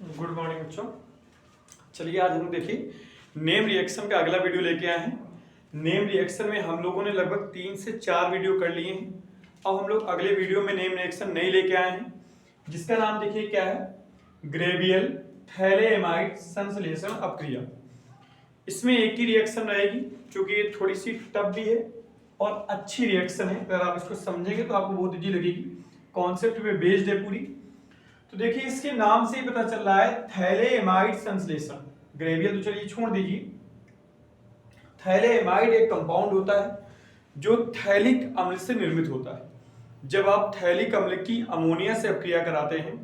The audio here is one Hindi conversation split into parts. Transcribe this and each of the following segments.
गुड मॉर्निंग बच्चों। चलिए आज हम देखिए नेम रिएक्शन का अगला वीडियो लेके आए हैं। नेम रिएक्शन में हम लोगों ने लगभग 3 से 4 वीडियो कर लिए हैं। अब हम लोग अगले वीडियो में नेम रिएक्शन नहीं लेके आए हैं, जिसका नाम देखिए क्या है, ग्रेवियल थैलेमाइड संश्लेषण अपक्रिया। इसमें एक ही रिएक्शन रहेगी, क्योंकि ये थोड़ी सी टफ भी है और अच्छी रिएक्शन है। अगर आप इसको समझेंगे तो आपको बहुत ईजी लगेगी, कॉन्सेप्ट पे बेस्ड है पूरी। तो देखिए इसके नाम से ही पता चल रहा है थैलेमाइड संश्लेषण। ग्रेवियल तो चलिए छोड़ दीजिए। थैलेमाइड एक कंपाउंड होता है जो थैलिक अम्ल से निर्मित होता है। जब आप थैलिक अम्ल की अमोनिया से अपक्रिया कराते हैं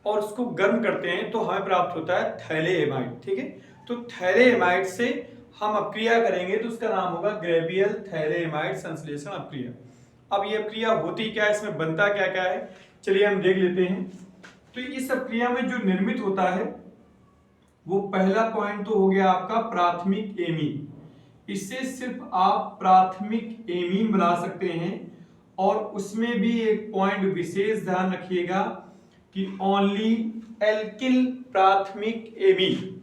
और उसको गर्म करते हैं तो हमें प्राप्त होता है थैलेमाइड। ठीक है, तो थैलेमाइड से हम अपक्रिया करेंगे तो उसका नाम होगा ग्रेवियल थैलेमाइड संश्लेषण अपक्रिया। अब ये अपक्रिया होती क्या है, इसमें बनता क्या क्या है, चलिए हम देख लेते हैं। तो इस अपक्रिया में जो निर्मित होता है वो पहला पॉइंट तो हो गया आपका प्राथमिक एमीन। इससे सिर्फ आप प्राथमिक एमीन बना सकते हैं, और उसमें भी एक पॉइंट विशेष ध्यान रखिएगा कि ओनली एल्किल प्राथमिक एमीन,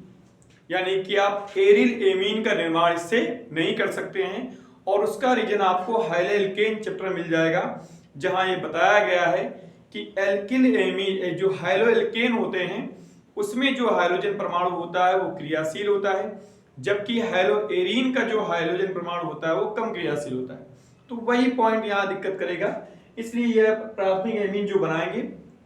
यानी कि आप एरिल एमीन का निर्माण इससे नहीं कर सकते हैं। और उसका रीजन आपको हाइलोएल्केन चैप्टर मिल जाएगा, जहां ये बताया गया है कि एल्किल एमीन जो हाइलोएल्केन होते हैं उसमें जो हाइड्रोजन परमाणु होता है वो क्रियाशील होता है, जबकि हाइलोएरीन का जो हाइड्रोजन परमाणु होता है वो कम क्रियाशील होता है। तो वही पॉइंट यहाँ दिक्कत करेगा, इसलिए यह प्राथमिक एमीन जो बनाएंगे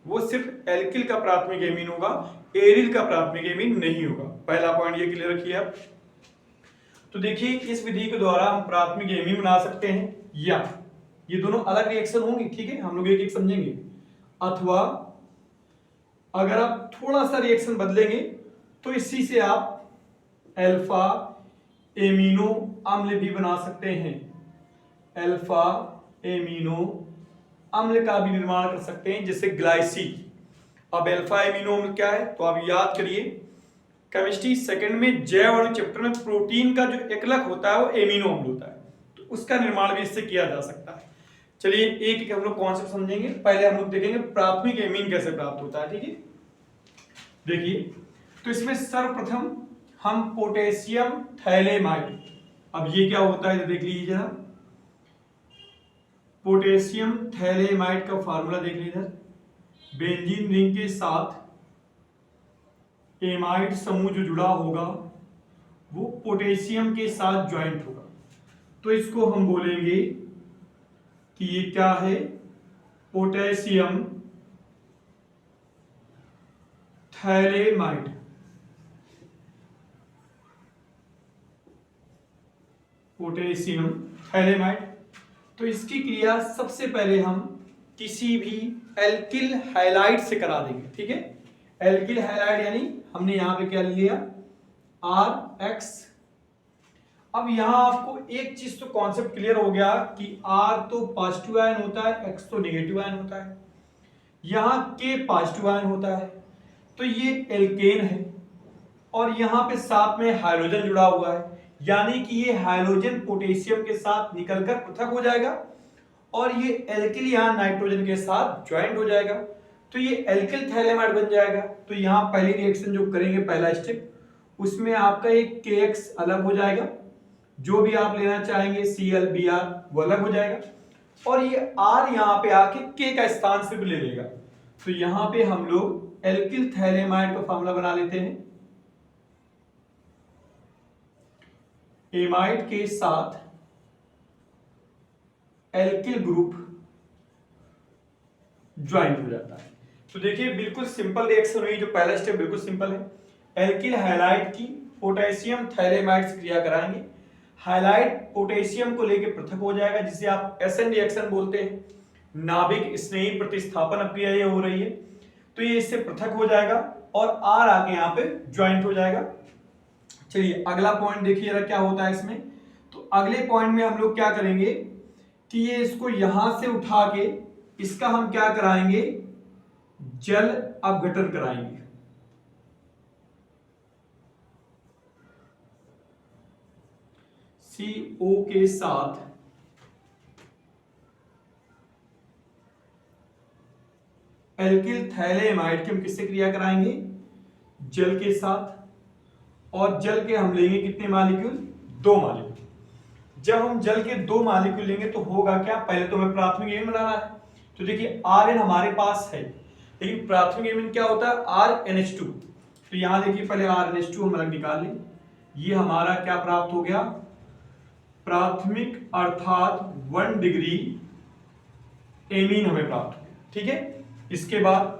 वो सिर्फ एल्किल का प्राथमिक एमीन होगा, एरिल का प्राथमिक एमीन नहीं होगा। पहला पॉइंट ये क्लियर रखिए आप। तो देखिए इस विधि के द्वारा हम प्राथमिक एमीन बना सकते हैं, या ये दोनों अलग रिएक्शन होंगी, ठीक है, हम लोग एक एक समझेंगे। अथवा अगर आप थोड़ा सा रिएक्शन बदलेंगे तो इसी से आप अल्फा एमिनो अम्ल भी बना सकते हैं। अल्फा एमिनो अम्ल का भी निर्माण कर सकते हैं, जैसे ग्लाइसिन। अब अल्फा एमिनो अम्ल क्या है, तो आप याद करिए केमिस्ट्री सेकंड में जैव अणु चैप्टर में प्रोटीन का जो एकलक होता है वो एमिनो अम्ल होता है, तो उसका निर्माण भी इससे किया जा सकता है। चलिए एक एक हम लोग कॉन्सेप्ट समझेंगे। पहले हम लोग देखेंगे प्राथमिक एमीन कैसे प्राप्त होता है। ठीक है, देखिए तो इसमें सर्वप्रथम हम पोटेशियम थैलेमाइड, अब ये क्या होता है देख लीजिए जरा। पोटेशियम थैलेमाइड का फार्मूला देख लीजिए इधर, बेंजीन रिंग के साथ एमाइड समूह जो जुड़ा होगा वो पोटेशियम के साथ ज्वाइंट होगा, तो इसको हम बोलेंगे कि ये क्या है, पोटेशियम थैलेमाइड। Potassium phthalimide. तो इसकी क्रिया सबसे पहले हम किसी भी एल्किल हैलाइड से करा देंगे। ठीक है, एल्किल हैलाइड यानी हमने यहां पे क्या लिया, RX। अब यहां आपको एक चीज तो कॉन्सेप्ट क्लियर हो गया कि R तो पॉजिटिव आयन होता है, X तो नेगेटिव आयन होता है, यहां K पॉजिटिव आयन होता है, तो ये एल्केन है, और यहां पे साथ में हाइड्रोजन जुड़ा हुआ है, यानी कि ये हाइड्रोजन पोटेशियम के साथ निकलकर पृथक हो जाएगा और ये एल्किल यहां नाइट्रोजन के साथ ज्वाइंट हो जाएगा, तो ये एल्किल थैलेमाइड बन जाएगा। तो यहां पहली रिएक्शन जो करेंगे पहला स्टेप, उसमें आपका एक KX अलग हो जाएगा, जो भी आप लेना चाहेंगे ClBr वो अलग हो जाएगा, और ये R यहां पे आके K का स्थान सिर्फ ले लेगा। तो यहां पे हम लोग एल्किल थैलेमाइड का फॉर्मूला बना लेते हैं, एमाइड के साथ एल्किल ग्रुप ज्वाइंट हो जाता है। तो देखिए बिल्कुल सिंपल रिएक्शन हुई, जो पहला स्टेप बिल्कुल सिंपल है। एल्किल हैलाइड की पोटेशियम थैलेमाइड से क्रिया कराएंगे, हैलाइड पोटेशियम को लेकर पृथक हो जाएगा, जिसे आप SN रिएक्शन बोलते हैं, नाभिक स्नेही प्रतिस्थापन अपक्रिया ये हो रही है, तो ये इससे पृथक हो जाएगा और R आके यहाँ पे ज्वाइंट हो जाएगा। चलिए अगला पॉइंट देखिए जरा क्या होता है इसमें। तो अगले पॉइंट में हम लोग क्या करेंगे कि ये इसको यहां से उठा के इसका हम क्या कराएंगे, जल अपघटन कराएंगे। CO के साथ एल्किल थैलेमाइड की हम किससे क्रिया कराएंगे, जल के साथ, और जल के हम लेंगे कितने मॉलिक्यूल, 2 मॉलिक्यूल। जब हम जल के 2 मॉलिक्यूल लेंगे तो होगा क्या, पहले तो हमें प्राथमिक एमीन बनाना है। तो देखिए Rn हमारे पास है, लेकिन प्राथमिक एमीन क्या होता है, RNH2। तो यहां देखिए पहले RNH2 हम अलग निकाल लें। ये हमारा क्या प्राप्त हो गया, प्राथमिक अर्थात 1 डिग्री एमीन हमें प्राप्त हो गया। ठीक है, इसके बाद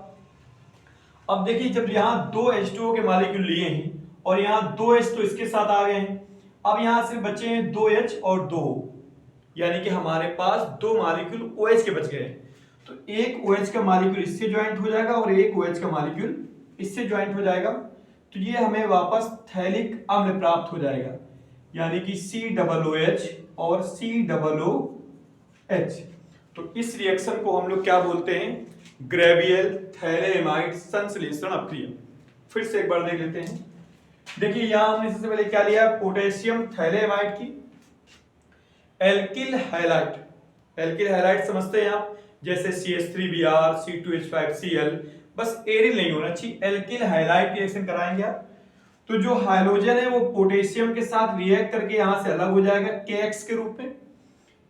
अब देखिए जब यहां 2 H2O के मॉलिक्यूल लिए हैं और यहां 2 H तो इसके साथ आ गए हैं, अब यहां से बचे हैं 2 H और 2, यानी कि हमारे पास 2 मॉलिक्यूल OH के बच गए। तो एक OH का मॉलिक्यूल इससे ज्वाइंट हो जाएगा और एक OH का मॉलिक्यूल इससे ज्वाइंट हो जाएगा। तो ये हमें वापस थैलिक अम्ल प्राप्त हो जाएगा, यानी कि COOH और COOH। तो इस रिएक्शन को हम लोग क्या बोलते हैं, ग्रेवियल थैलेमाइड संश्लेषण अपक्रिया। फिर से एक बार देख लेते हैं। देखिए यहां हमने सबसे पहले क्या लिया, पोटेशियम थैलेमाइड की एल्किल हैलाइड। एल्किल हैलाइड समझते हैं आप, जैसे CH3Br C2H5Cl, बस एरिल नहीं होना चाहिए, एल्किल हैलाइड रिएक्शन कराएंगे आप। तो जो हाइड्रोजन है वो पोटेशियम के साथ रिएक्ट करके यहां से अलग हो जाएगा KX के रूप में।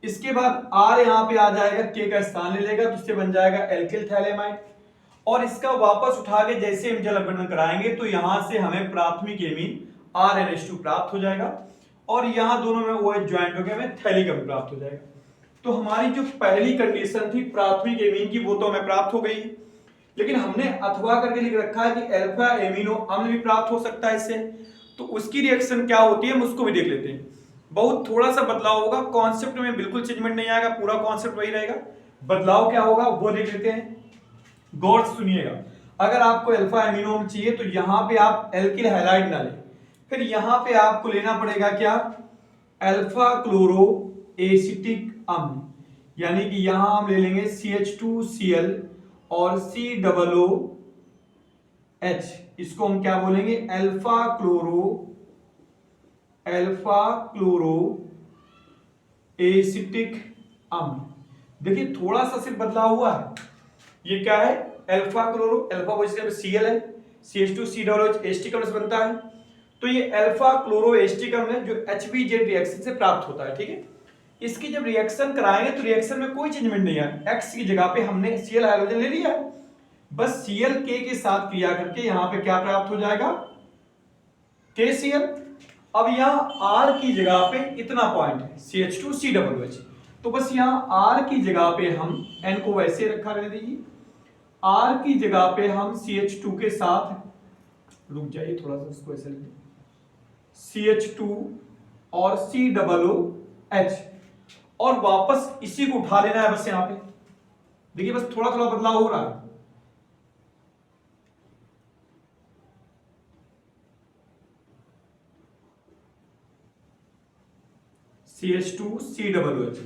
इसके बाद R यहां पे आ जाएगा, K का स्थान ले लेगा, तो इससे बन जाएगा एल्किल थैलेमाइड। और इसका वापस उठा के जैसे हम जल अपघटन कराएंगे तो यहां से हमें प्राथमिक एमीन RNH2 प्राप्त हो जाएगा, और यहां दोनों में OH ज्वाइंट होकर हमें थैलिक अम्ल प्राप्त हो जाएगा। तो हमारी जो पहली कंडीशन थी प्राथमिक एमीन की वो तो हमें प्राप्त हो गई, लेकिन हमने अथवा करके लिख रखा है कि अल्फा एमिनो अम्ल भी प्राप्त हो सकता है इससे। तो उसकी रिएक्शन क्या होती है हम उसको भी देख लेते हैं। बहुत थोड़ा सा बदलाव होगा, कॉन्सेप्ट में बिल्कुल चेंजमेंट नहीं आएगा, पूरा कॉन्सेप्ट वही रहेगा। बदलाव क्या होगा वो देख लेते हैं, गौर से सुनिएगा। अगर आपको अल्फा एमिनो अम्ल चाहिए तो यहां पे आप एल्किल हैलाइड ना लें, फिर यहां पे आपको लेना पड़ेगा क्या, अल्फा क्लोरो एसिटिक अम्ल, यानी कि यहां हम ले लेंगे CH2Cl और COOH। इसको हम क्या बोलेंगे, अल्फा क्लोरो एसिटिक अम्ल। देखिए थोड़ा सा सिर्फ बदलाव हुआ है। ये क्या है, अल्फा क्लोरो, अल्फा वजह से Cl है, CH2COOH एसिटिक अम्ल से बनता है। तो ये अल्फा क्लोरो एसिटिक अम्ल है जो HBZ रिएक्शन से प्राप्त होता है। ठीक है, इसकी जब रिएक्शन कराएंगे तो रिएक्शन में कोई चेंजमेंट नहीं है, X की जगह पे हमने Cl हाइड्रोजन ले लिया है, बस Cl K के साथ क्रिया करके यहां पे क्या प्राप्त हो जाएगा, KCl। अब यहां R की जगह पे इतना पॉइंट है CH2COOH, तो बस यहां R की जगह पे हम N को वैसे रखा रहने दीजिए, R की जगह पे हम CH2 के साथ, रुक जाइए थोड़ा सा इसको ऐसे लिखिए, CH2 और COOH, और वापस इसी को उठा लेना है बस यहां पे। देखिए बस थोड़ा थोड़ा बदलाव हो रहा है। CH2COOH,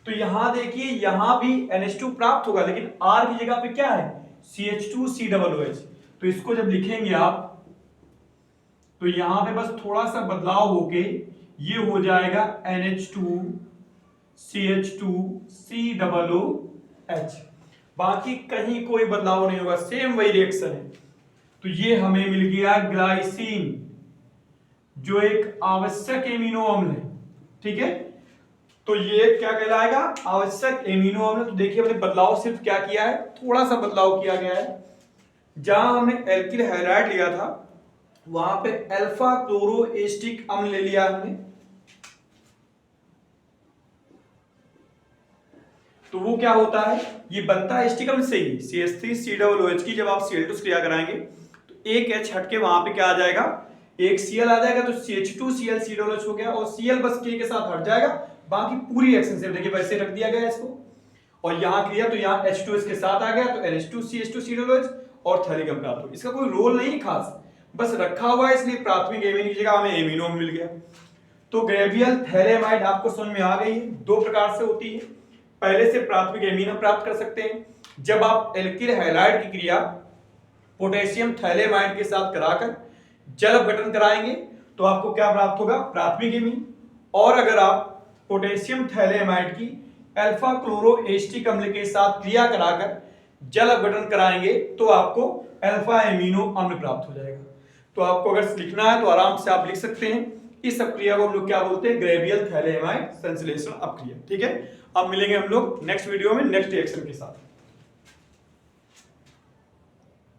तो यहां देखिए यहां भी NH2 प्राप्त होगा, लेकिन R की जगह पे क्या है, CH2COOH। तो इसको जब लिखेंगे आप तो यहां पे बस थोड़ा सा बदलाव होके ये हो जाएगा NH2 CH2 COOH, बाकी कहीं कोई बदलाव नहीं होगा, सेम वही रिएक्शन है। तो ये हमें मिल गया ग्लाइसिन, जो एक आवश्यक एमिनो अम्ल है। ठीक है, तो ये क्या कहलाएगा, आवश्यक एमिनो अम्ल। तो देखिए हमने बदलाव सिर्फ क्या किया है, थोड़ा सा बदलाव किया गया है। जहां हमने एल्किल हैलाइड लिया था वहां पे अल्फा क्लोरो एसिटिक अम्ल ले लिया हमने, तो वो क्या होता है, ये बनता है एसिटिक अम्ल से ही, CH3COOH की जब आप Cl2 क्रिया कराएंगे तो एक H हटके वहां पे क्या आ जाएगा, एक Cl आ जाएगा, तो CH2Cl हो गया, और Cl बस K के साथ हट जाएगा, बाकी पूरी रिएक्शन से देखिए वैसे रख दिया गया इसको। और यहां क्रिया तो यहां H2 के साथ आ गया, तो NH2CH2COOH और थैलिक अम्ल प्राप्त हो। इसका कोई रोल नहीं खास, बस रखा हुआ है, इसलिए प्राथमिक एमीन की जगह हमें एमिनो मिल गया। तो ग्रेवियल थैलेमाइड आपको समझ में आ गई है, 2 प्रकार से होती है। पहले से प्राथमिक एमिनो प्राप्त कर सकते हैं, जब आप एल्किल हैलाइड की क्रिया पोटेशियम थैलेमाइड के साथ कराकर जल अपघटन कराएंगे तो आपको क्या प्राप्त होगा, प्राथमिक एमीन। और अगर आप पोटेशियम थैलेमाइड की अल्फा क्लोरो एसिटिक अम्ल के साथ क्रिया कराकर जल अपघटन कराएंगे तो आपको अल्फा एमिनो अम्ल प्राप्त हो जाएगा। तो आपको अगर लिखना है तो आराम से आप लिख सकते हैं। इस अपक्रिया को हम लोग क्या बोलते हैं, ग्रेवियल थैलेमाइड संश्लेषण अपक्रिया। ठीक है, अब मिलेंगे हम लोग नेक्स्ट वीडियो में नेक्स्ट रिएक्शन के साथ।